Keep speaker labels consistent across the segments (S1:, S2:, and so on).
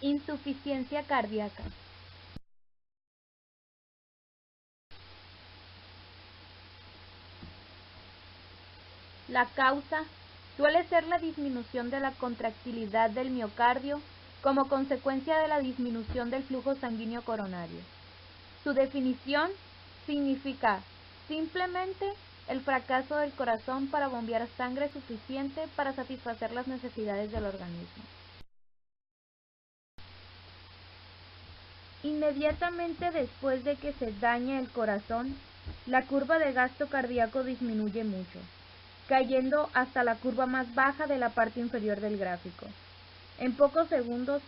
S1: Insuficiencia cardíaca. La causa suele ser la disminución de la contractilidad del miocardio como consecuencia de la disminución del flujo sanguíneo coronario. Su definición significa simplemente el fracaso del corazón para bombear sangre suficiente para satisfacer las necesidades del organismo. Inmediatamente después de que se daña el corazón, la curva de gasto cardíaco disminuye mucho, cayendo hasta la curva más baja de la parte inferior del gráfico. En pocos segundos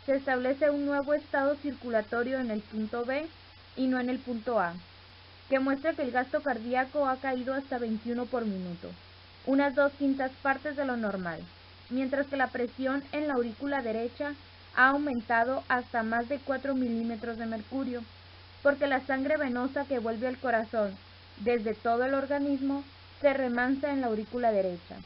S1: se establece un nuevo estado circulatorio en el punto B y no en el punto A, que muestra que el gasto cardíaco ha caído hasta 21 por minuto, unas 2/5 partes de lo normal, mientras que la presión en la aurícula derecha ha aumentado hasta más de 4 milímetros de mercurio, porque la sangre venosa que vuelve al corazón desde todo el organismo se remansa en la aurícula derecha.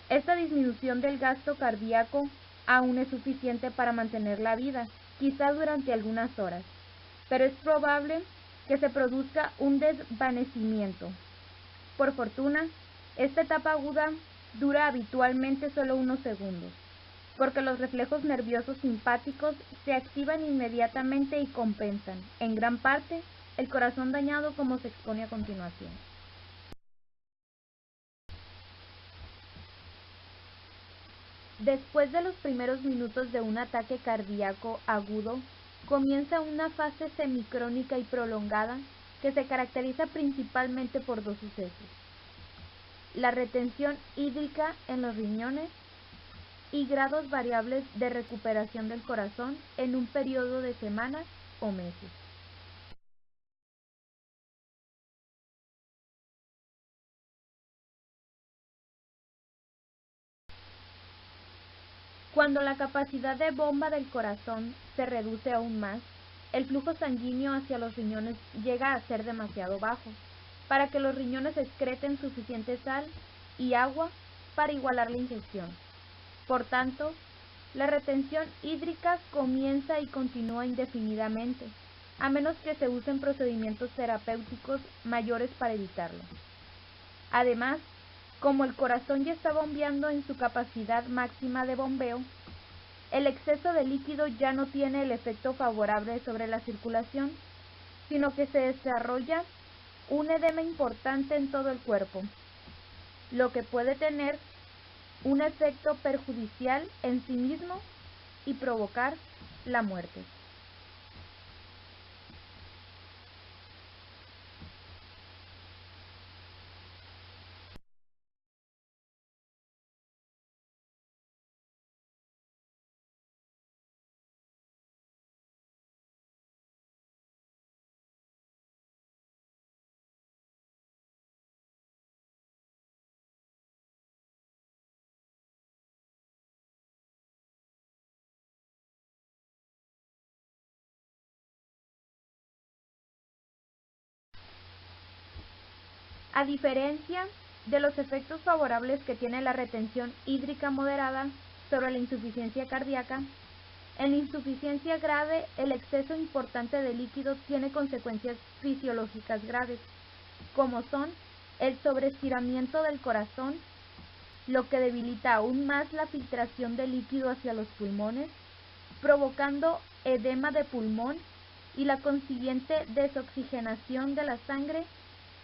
S1: Esta disminución del gasto cardíaco aún es suficiente para mantener la vida, quizá durante algunas horas, pero es probable que se produzca un desvanecimiento. Por fortuna, esta etapa aguda dura habitualmente solo unos segundos, porque los reflejos nerviosos simpáticos se activan inmediatamente y compensan, en gran parte, el corazón dañado como se expone a continuación. Después de los primeros minutos de un ataque cardíaco agudo, comienza una fase semicrónica y prolongada que se caracteriza principalmente por dos sucesos: la retención hídrica en los riñones y grados variables de recuperación del corazón en un periodo de semanas o meses. Cuando la capacidad de bomba del corazón se reduce aún más, el flujo sanguíneo hacia los riñones llega a ser demasiado bajo para que los riñones excreten suficiente sal y agua para igualar la ingestión. Por tanto, la retención hídrica comienza y continúa indefinidamente, a menos que se usen procedimientos terapéuticos mayores para evitarlo. Además, como el corazón ya está bombeando en su capacidad máxima de bombeo, el exceso de líquido ya no tiene el efecto favorable sobre la circulación, sino que se desarrolla un edema importante en todo el cuerpo, lo que puede tener un efecto perjudicial en sí mismo y provocar la muerte. A diferencia de los efectos favorables que tiene la retención hídrica moderada sobre la insuficiencia cardíaca, en la insuficiencia grave el exceso importante de líquido tiene consecuencias fisiológicas graves, como son el sobreestiramiento del corazón, lo que debilita aún más la filtración de líquido hacia los pulmones, provocando edema de pulmón y la consiguiente desoxigenación de la sangre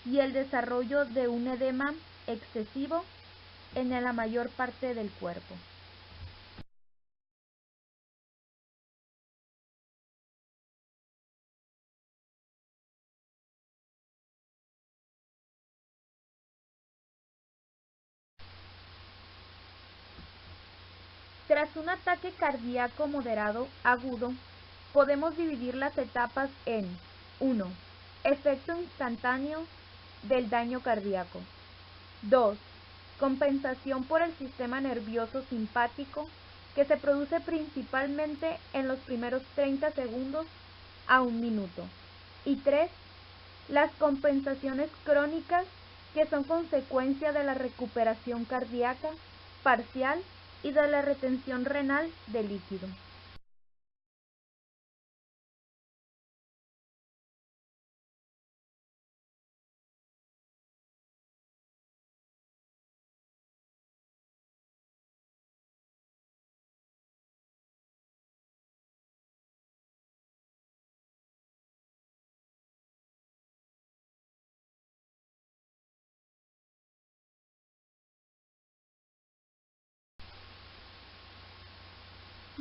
S1: y el desarrollo de un edema excesivo en la mayor parte del cuerpo. Tras un ataque cardíaco moderado agudo, podemos dividir las etapas en 1. Efecto instantáneo del daño cardíaco. 2. Compensación por el sistema nervioso simpático, que se produce principalmente en los primeros 30 segundos a un minuto. Y 3. Las compensaciones crónicas, que son consecuencia de la recuperación cardíaca parcial y de la retención renal de líquido.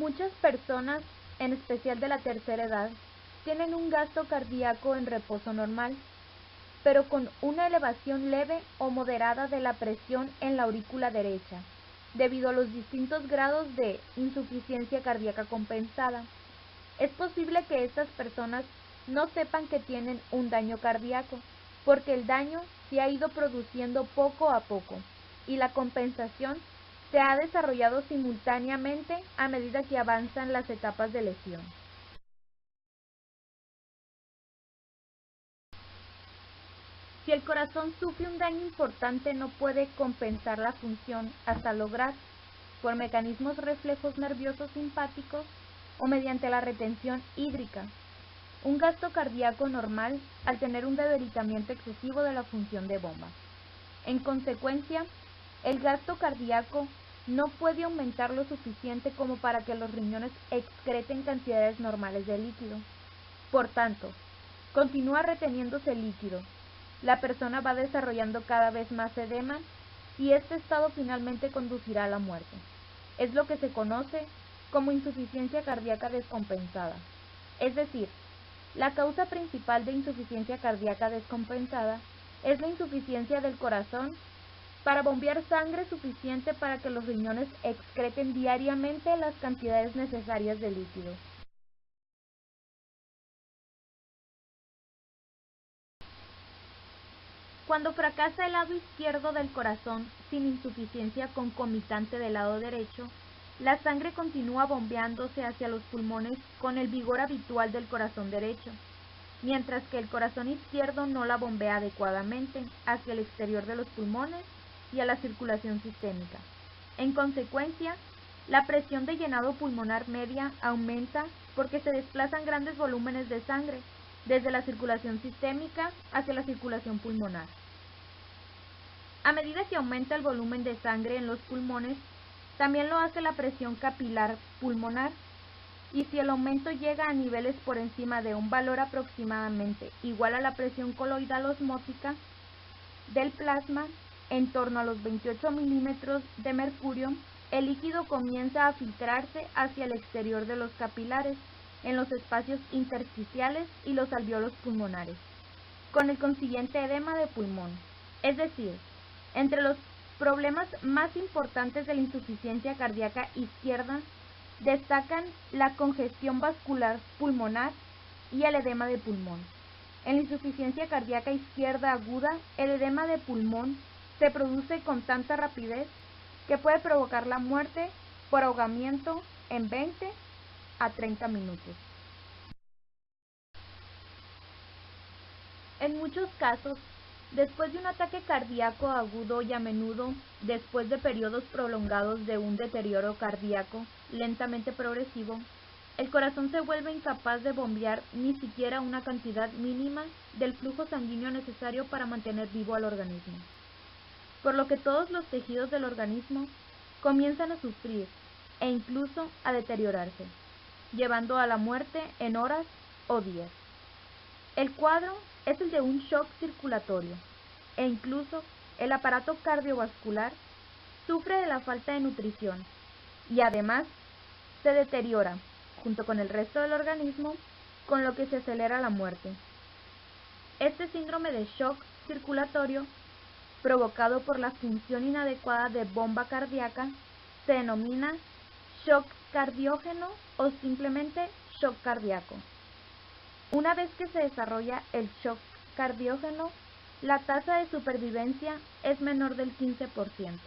S1: Muchas personas, en especial de la tercera edad, tienen un gasto cardíaco en reposo normal, pero con una elevación leve o moderada de la presión en la aurícula derecha, debido a los distintos grados de insuficiencia cardíaca compensada. Es posible que estas personas no sepan que tienen un daño cardíaco, porque el daño se ha ido produciendo poco a poco, y la compensación se ha desarrollado simultáneamente a medida que avanzan las etapas de lesión. Si el corazón sufre un daño importante, no puede compensar la función hasta lograr, por mecanismos reflejos nerviosos simpáticos o mediante la retención hídrica, un gasto cardíaco normal al tener un debilitamiento excesivo de la función de bomba. En consecuencia, el gasto cardíaco no puede aumentar lo suficiente como para que los riñones excreten cantidades normales de líquido. Por tanto, continúa reteniéndose líquido. La persona va desarrollando cada vez más edema y este estado finalmente conducirá a la muerte. Es lo que se conoce como insuficiencia cardíaca descompensada. Es decir, la causa principal de insuficiencia cardíaca descompensada es la insuficiencia del corazón para bombear sangre suficiente para que los riñones excreten diariamente las cantidades necesarias de líquido. Cuando fracasa el lado izquierdo del corazón sin insuficiencia concomitante del lado derecho, la sangre continúa bombeándose hacia los pulmones con el vigor habitual del corazón derecho, mientras que el corazón izquierdo no la bombea adecuadamente hacia el exterior de los pulmones y a la circulación sistémica. En consecuencia, la presión de llenado pulmonar media aumenta porque se desplazan grandes volúmenes de sangre desde la circulación sistémica hacia la circulación pulmonar. A medida que aumenta el volumen de sangre en los pulmones, también lo hace la presión capilar pulmonar, y si el aumento llega a niveles por encima de un valor aproximadamente igual a la presión coloidal osmótica del plasma, en torno a los 28 milímetros de mercurio, el líquido comienza a filtrarse hacia el exterior de los capilares, en los espacios intersticiales y los alvéolos pulmonares, con el consiguiente edema de pulmón. Es decir, entre los problemas más importantes de la insuficiencia cardíaca izquierda destacan la congestión vascular pulmonar y el edema de pulmón. En la insuficiencia cardíaca izquierda aguda, el edema de pulmón se produce con tanta rapidez que puede provocar la muerte por ahogamiento en 20 a 30 minutos. En muchos casos, después de un ataque cardíaco agudo y a menudo después de periodos prolongados de un deterioro cardíaco lentamente progresivo, el corazón se vuelve incapaz de bombear ni siquiera una cantidad mínima del flujo sanguíneo necesario para mantener vivo al organismo, por lo que todos los tejidos del organismo comienzan a sufrir e incluso a deteriorarse, llevando a la muerte en horas o días. El cuadro es el de un shock circulatorio e incluso el aparato cardiovascular sufre de la falta de nutrición y además se deteriora junto con el resto del organismo, con lo que se acelera la muerte. Este síndrome de shock circulatorio, provocado por la función inadecuada de bomba cardíaca, se denomina shock cardiógeno o simplemente shock cardíaco. Una vez que se desarrolla el shock cardiógeno, la tasa de supervivencia es menor del 15%.